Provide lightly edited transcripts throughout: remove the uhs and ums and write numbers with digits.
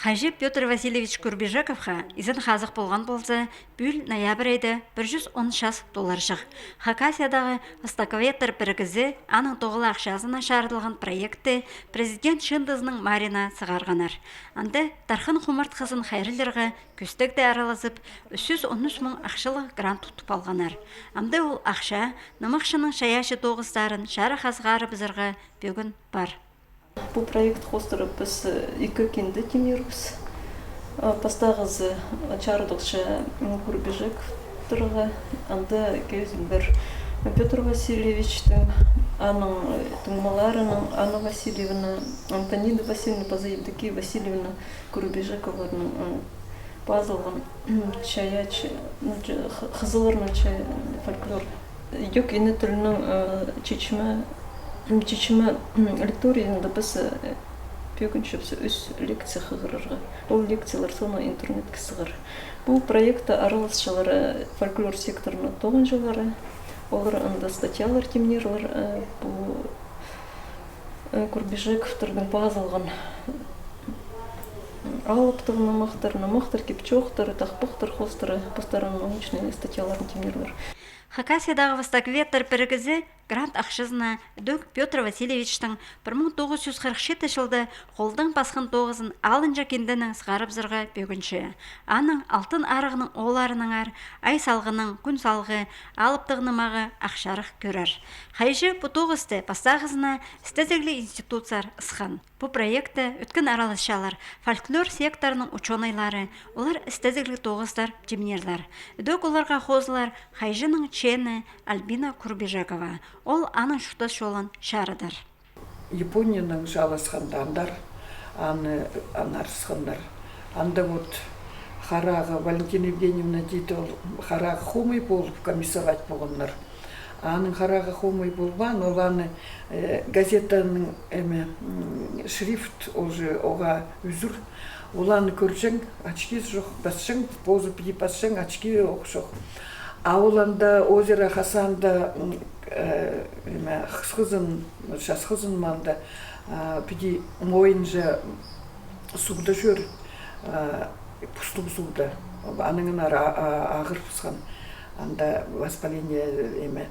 Хажи Петр Васильевич Курбежековха изін хазық болған болса, бүл ноябрь айда $110 жық. Хакасиядағы Востоковеттер біргізі аның тоғылы ақшазына шарылған проекті президент Шындызның Марина сығарғанар. Анды тархын құмырт қызын хайрылырға көстікті араласып, 313 мың ақшылы грант тұтып алғанар. Амды ол ақша намақшының шаяшы тоғыстарын шары хазғары бізірға бөгін бар. Бұл проект хостыры біз екі кенді темербіз. Пастағыз чардықшы Курбежеков тұрға. Анда кезін бір Петр Васильевичтің, аның тұңмаларының Анна Васильевна, Антонина Васильевна Пазаевдіки Васильевна Курбежековның базылған чаячы, қызылырның чай фольклор. Йок ені тілінің чечімі лекторияында біз бөгіншіпсі үс лекция қығырырға. Ол лекциялар соны интернетке сығыр. Бұл проекта араласшылары фольклор секторына тоғын жылары. Олар анда статьялар темнерлер бұл Курбежековтардың базылған алыптығына мақтар, кепчоқтары, тақпықтар, қостары, постаран научный статьяларын темнерлер. Хакасиядағы Востоковеттер біргізі грант ақшызына дөк Петр Васильевичтің 1947 жылды қолдың басқын тоғызын алынжа кендінің сығарып зырға бөгінші. Аның алтын арығының оларының ар, ай салғының, күн салғы, алыптығыны мағы ақшарық көрір. Хайжы бұ тоғызды пастағызына стезеглі институцияр ысқан. Бұл проекті өткен аралысшалар, фольклор секторының ученыйлары, олар стезеглі тоғыздар жемнерлер. Дөк оларға қозылар Хайжының чені Альбина Курбежекова. Ол аның шұқтас жолын шарыдар. Японияның жаласқандар, анарысқандар. Анда вот Харага Валентина Евгеньевна дейді, Харага хумай болып комиссовать болғандар. Аның Харага хумай болған, ол аны газетаның шрифт уже оға үзір. Ол аны көршің, очки жоқ, басшың, позып епасшың, очки оқшық. Ауланда озеро Хасанда шасқызын малда пиди мойынжа сугда жүр, пустым сугда. Аныңын ағыр пысқан. Анда воспаление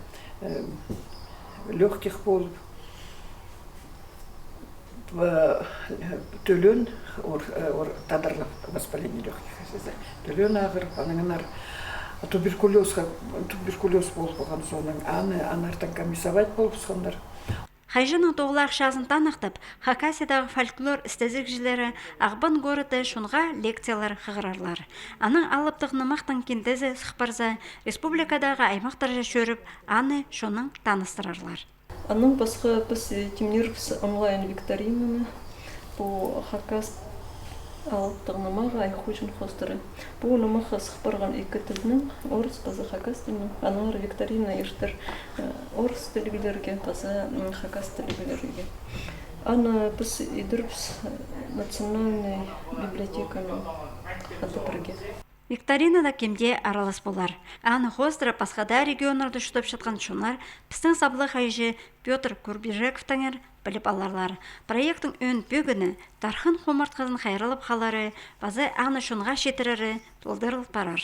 легких болып. Төлін, тадырлы воспаление легких. Төлін ағыр, аныңын туберкулез болып болған соның анартан комиссовать болып сықандар. Хайжының тоғылы ақшасын танықтып, Хакасиядағы фольклор істезікжілері Ағбан горыды шунға лекциялар қығырарлар. Аның алыптығыны мақтың кентезі сықпарза, республикадағы аймақтаржа шөріп, аны шоның таныстырарлар. Аның басқа біз темнербіз онлайн викторинаны бұл Хакас алыптығыны маға айхучын қостыры. Бұл нұмаға сықпарған екі тілінің, орыс базы Хакас тілінің, аналар викторина ештір орыс тілгілерге, базы Хакас тілгілерге. Аны біз едірбіз национальный библиотеканың ады бірге. Викторинада кемде аралас болар. Аны хостыры пасқада регионларды жұтып жатқан шонар, пістің саблы хайжы Петр Курбежековтаңер біліп аларлар. Проекттің өн бөгіні тархын қомартқызын хайрылып қалары, базы аны шонға шетірірі толдырылып барар.